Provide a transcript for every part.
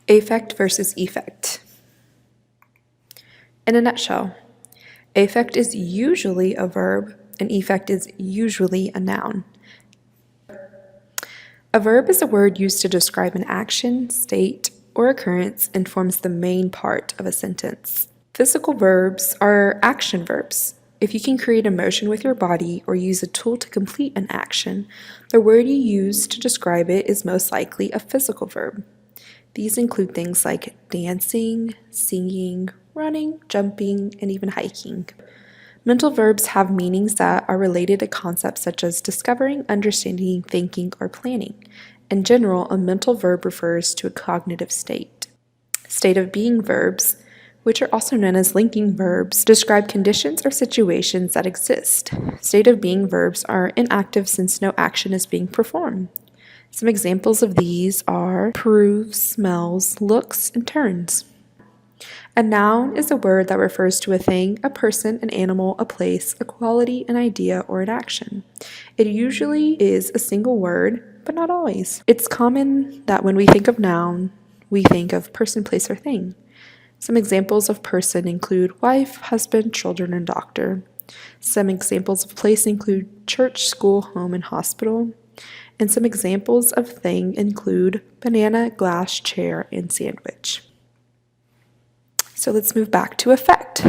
Affect versus effect. In a nutshell, affect is usually a verb and effect is usually a noun. A verb is a word used to describe an action, state, or occurrence and forms the main part of a sentence. Physical verbs are action verbs. If you can create a motion with your body or use a tool to complete an action, the word you use to describe it is most likely a physical verb. These include things like dancing, singing, running, jumping, and even hiking. Mental verbs have meanings that are related to concepts such as discovering, understanding, thinking, or planning. In general, a mental verb refers to a cognitive state. State of being verbs, which are also known as linking verbs, describe conditions or situations that exist. State of being verbs are inactive since no action is being performed. Some examples of these are proves, smells, looks, and turns. A noun is a word that refers to a thing, a person, an animal, a place, a quality, an idea, or an action. It usually is a single word, but not always. It's common that when we think of noun, we think of person, place, or thing. Some examples of person include wife, husband, children, and doctor. Some examples of place include church, school, home, and hospital. And some examples of thing include banana, glass, chair, and sandwich. So let's move back to affect.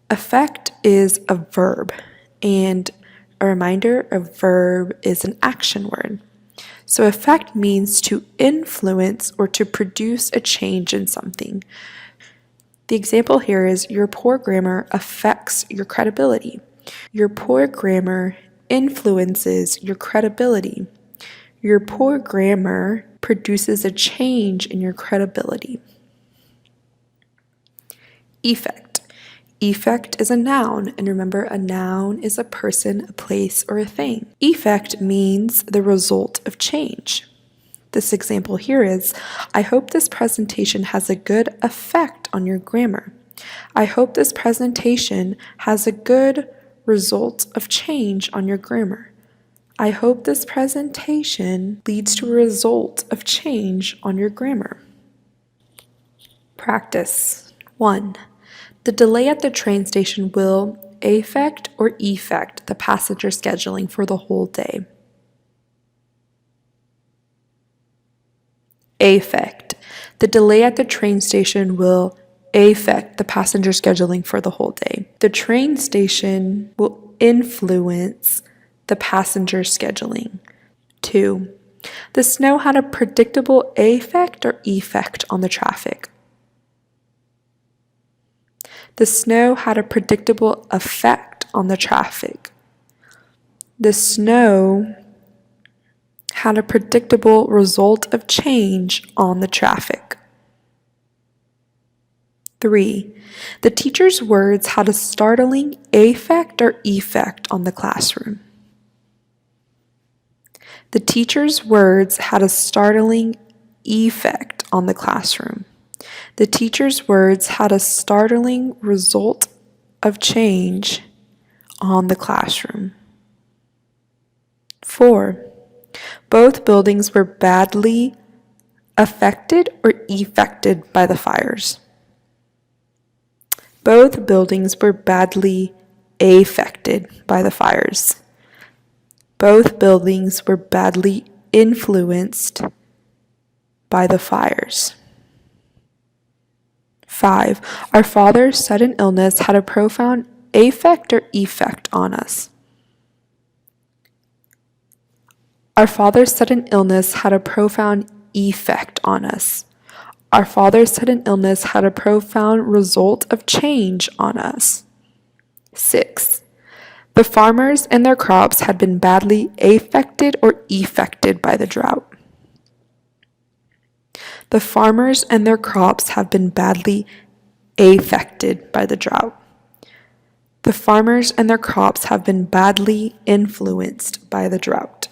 Affect is a verb, and a reminder, a verb is an action word. So affect means to influence or to produce a change in something. The example here is your poor grammar affects your credibility. Your poor grammar influences your credibility. Your poor grammar produces a change in your credibility. Effect. Effect is a noun, and remember, a noun is a person, a place, or a thing. Effect means the result of change. This example here is, I hope this presentation has a good effect on your grammar. I hope this presentation has a good result of change on your grammar. I hope this presentation leads to a result of change on your grammar. Practice. 1. The delay at the train station will affect or effect the passenger scheduling for the whole day. Affect. The delay at the train station will affect the passenger scheduling for the whole day. The train station will influence the passenger scheduling. 2. The snow had a predictable affect or effect on the traffic. The snow had a predictable effect on the traffic. The snow had a predictable result of change on the traffic. 3. The teacher's words had a startling affect or effect on the classroom. The teacher's words had a startling effect on the classroom. The teacher's words had a startling result of change on the classroom. 4. Both buildings were badly affected or effected by the fires. Both buildings were badly affected by the fires. Both buildings were badly influenced by the fires. 5. Our father's sudden illness had a profound affect or effect on us. Our father's sudden illness had a profound effect on us. Our father's sudden illness had a profound result of change on us. 6. The farmers and their crops had been badly affected or effected by the drought. The farmers and their crops have been badly affected by the drought. The farmers and their crops have been badly influenced by the drought.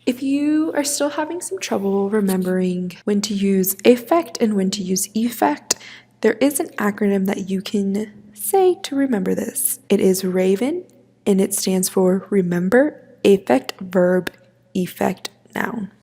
If you are still having some trouble remembering when to use affect and when to use effect, there is an acronym that you can say to remember this. It is RAVEN, and it stands for Remember, Affect, Verb, Effect, Noun.